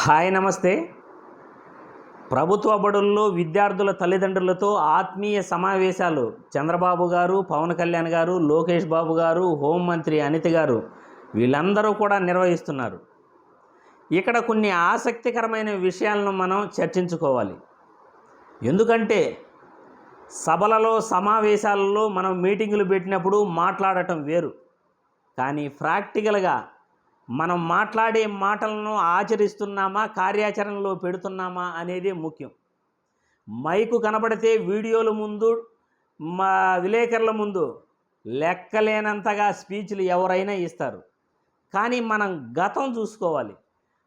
Hi నమస్తే. ప్రభుత్వ బడుల్లో విద్యార్థుల తల్లిదండ్రులతో ఆత్మీయ సమావేశాలు చంద్రబాబు గారు, పవన్ కళ్యాణ్ గారు, లోకేష్ బాబు గారు, హోంమంత్రి అనిత గారు వీళ్ళందరూ కూడా నిర్వహిస్తున్నారు. ఇక్కడ కొన్ని ఆసక్తికరమైన విషయాలను మనం చర్చించుకోవాలి. ఎందుకంటే సభలలో సమావేశాలలో మనం మీటింగులు పెట్టినప్పుడు మాట్లాడటం వేరు, కానీ ప్రాక్టికల్గా మనం మాట్లాడే మాటలను ఆచరిస్తున్నామా, కార్యాచరణలో పెడుతున్నామా అనేది ముఖ్యం. మైకు కనబడితే వీడియోల ముందు, మా విలేకరుల ముందు లెక్కలేనంతగా స్పీచ్లు ఎవరైనా ఇస్తారు. కానీ మనం గతం చూసుకోవాలి.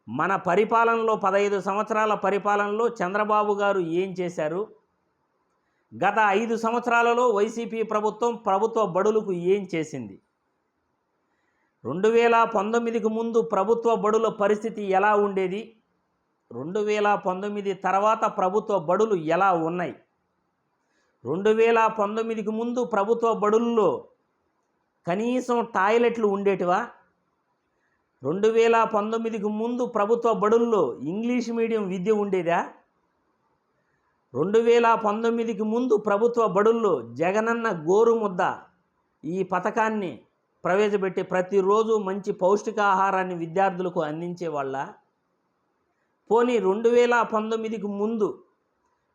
మన పరిపాలనలో 15 సంవత్సరాల పరిపాలనలో చంద్రబాబు గారు ఏం చేశారు, గత 5 సంవత్సరాలలో వైసీపీ ప్రభుత్వ బడులకు ఏం చేసింది, 2019కు ముందు ప్రభుత్వ బడుల పరిస్థితి ఎలా ఉండేది, 2019 తర్వాత ప్రభుత్వ బడులు ఎలా ఉన్నాయి, 2019కు ముందు ప్రభుత్వ బడుల్లో కనీసం టాయిలెట్లు ఉండేటివా, 2019కు ముందు ప్రభుత్వ బడుల్లో ఇంగ్లీష్ మీడియం విద్య ఉండేదా, 2019కి ముందు ప్రభుత్వ బడుల్లో జగనన్న గోరుముద్ద ఈ పథకాన్ని ప్రవేశపెట్టి ప్రతిరోజు మంచి పౌష్టికాహారాన్ని విద్యార్థులకు అందించేవాళ్ళ. పోనీ 2019కి ముందు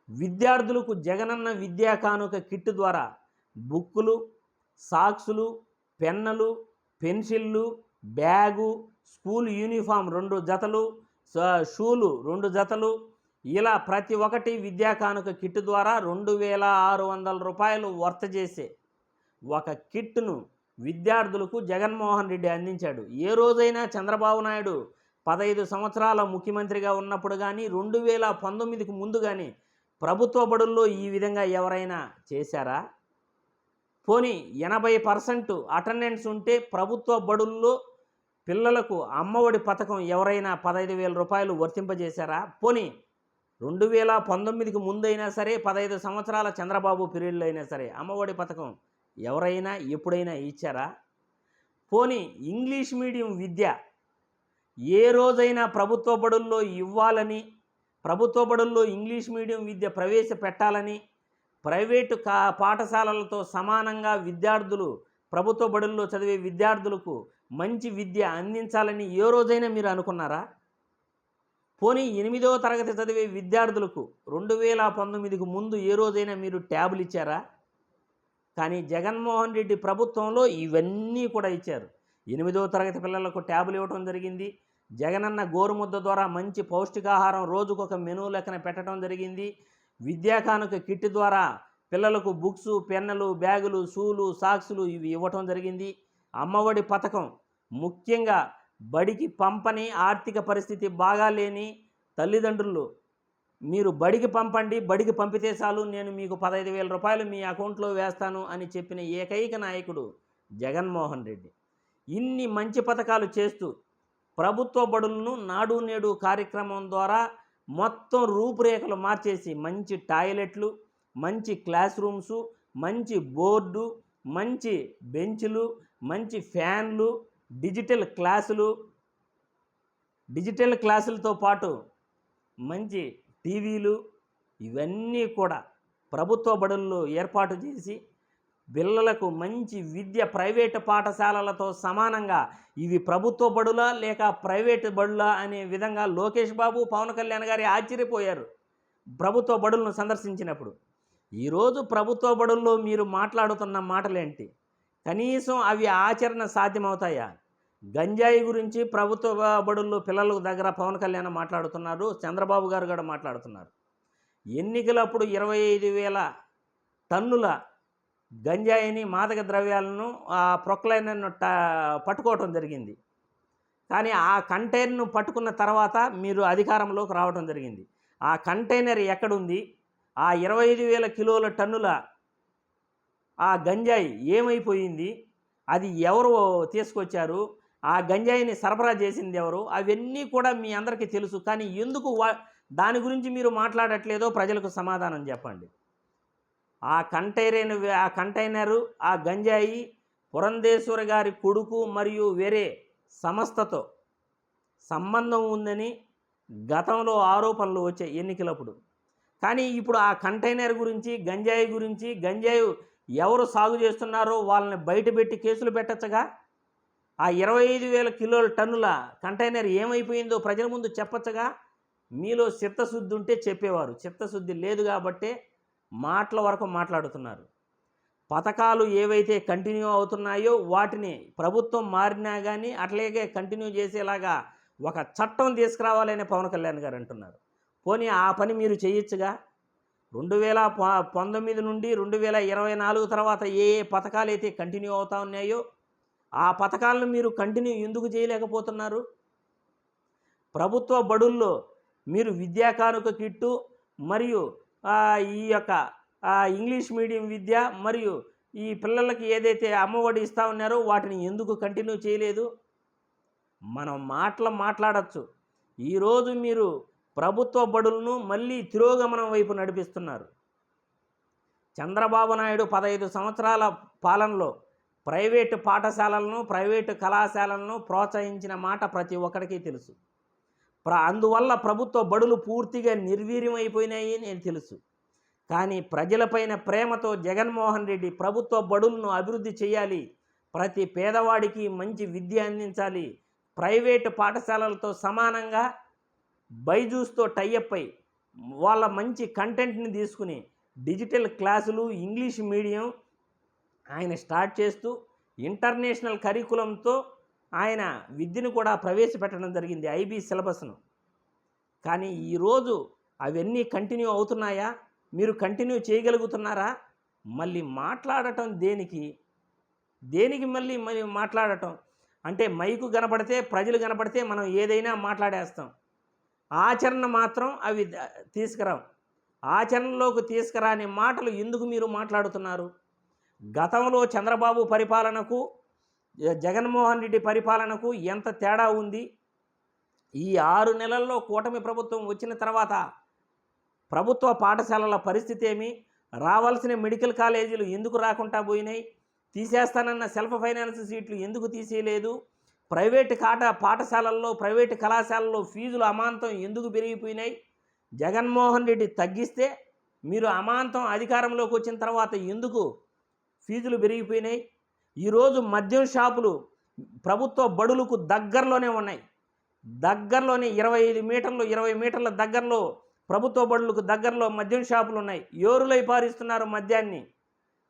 విద్యార్థులకు జగనన్న విద్యా కానుక కిట్ ద్వారా బుక్కులు, సాక్సులు, పెన్నులు, పెన్సిళ్ళు, బ్యాగు, స్కూల్ యూనిఫామ్ 2 జతలు, షూలు 2 జతలు, ఇలా ప్రతి ఒక్కటి విద్యా కానుక కిట్ ద్వారా 2600 రూపాయలు వర్త చేసే ఒక కిట్ను విద్యార్థులకు జగన్మోహన్ రెడ్డి అందించాడు. ఏ రోజైనా చంద్రబాబు నాయుడు 15 సంవత్సరాల ముఖ్యమంత్రిగా ఉన్నప్పుడు కానీ, 2019కి ముందు కానీ ప్రభుత్వ బడుల్లో ఈ విధంగా ఎవరైనా చేశారా? పోనీ 80% అటెండెన్స్ ఉంటే ప్రభుత్వ బడుల్లో పిల్లలకు అమ్మఒడి పథకం ఎవరైనా 15,000 రూపాయలు వర్తింపజేశారా? పోనీ 2019కి ముందైనా సరే, 15 సంవత్సరాల చంద్రబాబు పీరియడ్లో అయినా సరే అమ్మఒడి పథకం ఎవరైనా ఎప్పుడైనా ఇచ్చారా? పోనీ ఇంగ్లీష్ మీడియం విద్య ఏ రోజైనా ప్రభుత్వ బడుల్లో ఇవ్వాలని, ప్రభుత్వ బడుల్లో ఇంగ్లీష్ మీడియం విద్య ప్రవేశపెట్టాలని, ప్రైవేటు పాఠశాలలతో సమానంగా విద్యార్థులు ప్రభుత్వ బడుల్లో చదివే విద్యార్థులకు మంచి విద్య అందించాలని ఏ రోజైనా మీరు అనుకున్నారా? పోనీ 8వ తరగతి చదివే విద్యార్థులకు 2019కు ముందు ఏ రోజైనా మీరు ట్యాబులు ఇచ్చారా? కానీ జగన్మోహన్ రెడ్డి ప్రభుత్వంలో ఇవన్నీ కూడా ఇచ్చారు. 8వ తరగతి పిల్లలకు ట్యాబులు ఇవ్వడం జరిగింది. జగనన్న గోరుముద్ద ద్వారా మంచి పౌష్టికాహారం రోజుకొక మెనూ లెక్కన పెట్టడం జరిగింది. విద్యా కానుక కిట్ ద్వారా పిల్లలకు బుక్స్, పెన్నులు, బ్యాగులు, షూలు, సాక్సులు ఇవి ఇవ్వటం జరిగింది. అమ్మఒడి పథకం ముఖ్యంగా బడికి పంపని, ఆర్థిక పరిస్థితి బాగాలేని తల్లిదండ్రులు మీరు బడికి పంపండి, బడికి పంపితే చాలు, నేను మీకు 15,000 రూపాయలు మీ అకౌంట్లో వేస్తాను అని చెప్పిన ఏకైక నాయకుడు జగన్మోహన్ రెడ్డి. ఇన్ని మంచి పథకాలు చేస్తూ ప్రభుత్వ బడులను నాడు నేడు కార్యక్రమం ద్వారా మొత్తం రూపురేఖలు మార్చేసి మంచి టాయిలెట్లు, మంచి క్లాస్ రూమ్సు, మంచి బోర్డు, మంచి బెంచ్లు, మంచి ఫ్యాన్లు, డిజిటల్ క్లాసులతో పాటు మంచి టీవీలు ఇవన్నీ కూడా ప్రభుత్వ బడుల్లో ఏర్పాటు చేసి పిల్లలకు మంచి విద్య ప్రైవేటు పాఠశాలలతో సమానంగా ఇవి ప్రభుత్వ బడులా లేక ప్రైవేటు బడులా అనే విధంగా లోకేష్ బాబు, పవన్ కళ్యాణ్ గారు ఆశ్చర్యపోయారు ప్రభుత్వ బడులను సందర్శించినప్పుడు. ఈరోజు ప్రభుత్వ బడుల్లో మీరు మాట్లాడుతున్న మాటలేంటి? కనీసం అవి ఆచరణ సాధ్యమవుతాయా? గంజాయి గురించి ప్రభుత్వ బడుల్లో పిల్లల దగ్గర పవన్ కళ్యాణ్ మాట్లాడుతున్నారు, చంద్రబాబు గారు కూడా మాట్లాడుతున్నారు. ఎన్నికలప్పుడు 25,000 టన్నుల గంజాయిని, మాదక ద్రవ్యాలను ప్రొక్లైనర్ను పట్టుకోవటం జరిగింది. కానీ ఆ కంటైనర్ను పట్టుకున్న తర్వాత మీరు అధికారంలోకి రావడం జరిగింది. ఆ కంటైనర్ ఎక్కడుంది? ఆ 25,000 కిలోల టన్నుల ఆ గంజాయి ఏమైపోయింది? అది ఎవరు తీసుకొచ్చారు? ఆ గంజాయిని సరఫరా చేసింది ఎవరు? అవన్నీ కూడా మీ అందరికీ తెలుసు. కానీ ఎందుకు దాని గురించి మీరు మాట్లాడట్లేదో ప్రజలకు సమాధానం చెప్పండి. ఆ కంటైనరు, ఆ గంజాయి పురంధేశ్వర గారి కొడుకు మరియు వేరే సంస్థతో సంబంధం ఉందని గతంలో ఆరోపణలు వచ్చాయి ఎన్నికలప్పుడు. కానీ ఇప్పుడు ఆ కంటైనర్ గురించి, గంజాయి ఎవరు సాగు చేస్తున్నారో వాళ్ళని బయటపెట్టి కేసులు పెట్టచ్చుగా. ఆ 25,000 కిలోల టన్నుల కంటైనర్ ఏమైపోయిందో ప్రజల ముందు చెప్పచ్చుగా. మీలో చిత్తశుద్ధి ఉంటే చెప్పేవారు. చిత్తశుద్ధి లేదు కాబట్టే మాటల వరకు మాట్లాడుతున్నారు. పథకాలు ఏవైతే కంటిన్యూ అవుతున్నాయో వాటిని ప్రభుత్వం మారినా కానీ అట్లాగే కంటిన్యూ చేసేలాగా ఒక చట్టం తీసుకురావాలని పవన్ కళ్యాణ్ గారు అంటున్నారు. పోనీ ఆ పని మీరు చేయొచ్చుగా. 2019 నుండి 2024 తర్వాత ఏ పథకాలు అయితే కంటిన్యూ అవుతా ఉన్నాయో ఆ పథకాలను మీరు కంటిన్యూ ఎందుకు చేయలేకపోతున్నారు? ప్రభుత్వ బడుల్లో మీరు విద్యా కానుక కిట్టు మరియు ఈ యొక్క ఇంగ్లీష్ మీడియం విద్య మరియు ఈ పిల్లలకి ఏదైతే అమ్మఒడి ఇస్తూ ఉన్నారో వాటిని ఎందుకు కంటిన్యూ చేయలేదు? మనం మాట్లాడచ్చు. ఈరోజు మీరు ప్రభుత్వ బడులను మళ్ళీ తిరోగమనం వైపు నడిపిస్తున్నారు. చంద్రబాబు నాయుడు 15 సంవత్సరాల పాలనలో ప్రైవేటు పాఠశాలలను, ప్రైవేటు కళాశాలలను ప్రోత్సహించిన మాట ప్రతి ఒక్కరికి తెలుసు. అందువల్ల ప్రభుత్వ బడులు పూర్తిగా నిర్వీర్యం అయిపోయినాయి నేను తెలుసు. కానీ ప్రజలపైన ప్రేమతో జగన్మోహన్ రెడ్డి ప్రభుత్వ బడులను అభివృద్ధి చేయాలి, ప్రతి పేదవాడికి మంచి విద్య అందించాలి, ప్రైవేటు పాఠశాలలతో సమానంగా బైజూస్తో టైఅప్ అయి వాళ్ళ మంచి కంటెంట్ని తీసుకుని డిజిటల్ క్లాసులు, ఇంగ్లీష్ మీడియం ఆయన స్టార్ట్ చేస్తూ ఇంటర్నేషనల్ కరికులంతో ఆయన విద్యను కూడా ప్రవేశపెట్టడం జరిగింది, ఐబీ సిలబస్ను. కానీ ఈరోజు అవన్నీ కంటిన్యూ అవుతున్నాయా? మీరు కంటిన్యూ చేయగలుగుతున్నారా? మళ్ళీ మాట్లాడటం దేనికి మళ్ళీ మాట్లాడటం అంటే మైకు కనపడితే, ప్రజలు కనపడితే మనం ఏదైనా మాట్లాడేస్తాం. ఆచరణ మాత్రం అవి తీసుకురాం. ఆచరణలోకి తీసుకురాని మాటలు ఎందుకు మీరు మాట్లాడుతున్నారు? గతంలో చంద్రబాబు పరిపాలనకు జగన్మోహన్ రెడ్డి పరిపాలనకు ఎంత తేడా ఉంది? ఈ 6 నెలల్లో కూటమి ప్రభుత్వం వచ్చిన తర్వాత ప్రభుత్వ పాఠశాలల పరిస్థితి ఏమి? రావాల్సిన మెడికల్ కాలేజీలు ఎందుకు రాకుండా పోయినాయి? తీసేస్తానన్న సెల్ఫ్ ఫైనాన్స్ సీట్లు ఎందుకు తీసేయలేదు? ప్రైవేటు పాఠశాలల్లో, ప్రైవేటు కళాశాలల్లో ఫీజులు అమాంతం ఎందుకు పెరిగిపోయినాయి? జగన్మోహన్ రెడ్డి తగ్గిస్తే మీరు అమాంతం అధికారంలోకి వచ్చిన తర్వాత ఎందుకు ఫీజులు పెరిగిపోయినాయి? ఈరోజు మద్యం షాపులు ప్రభుత్వ బడులకు దగ్గరలోనే ఉన్నాయి. దగ్గరలోనే 20 మీటర్ల దగ్గరలో ప్రభుత్వ బడులకు దగ్గరలో మద్యం షాపులు ఉన్నాయి. ఏరులై పారిస్తున్నారు మద్యాన్ని.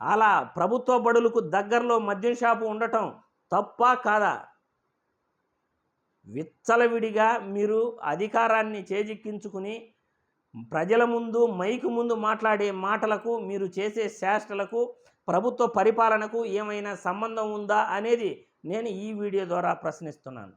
అలా ప్రభుత్వ బడులకు దగ్గరలో మద్యం షాపు ఉండటం తప్పా కాదా? విచ్చలవిడిగా మీరు అధికారాన్ని చేజిక్కించుకుని ప్రజల ముందు, మైకు ముందు మాట్లాడే మాటలకు, మీరు చేసే చేష్టలకు ప్రభుత్వ పరిపాలనకు ఏమైనా సంబంధం ఉందా అనేది నేను ఈ వీడియో ద్వారా ప్రశ్నిస్తున్నాను.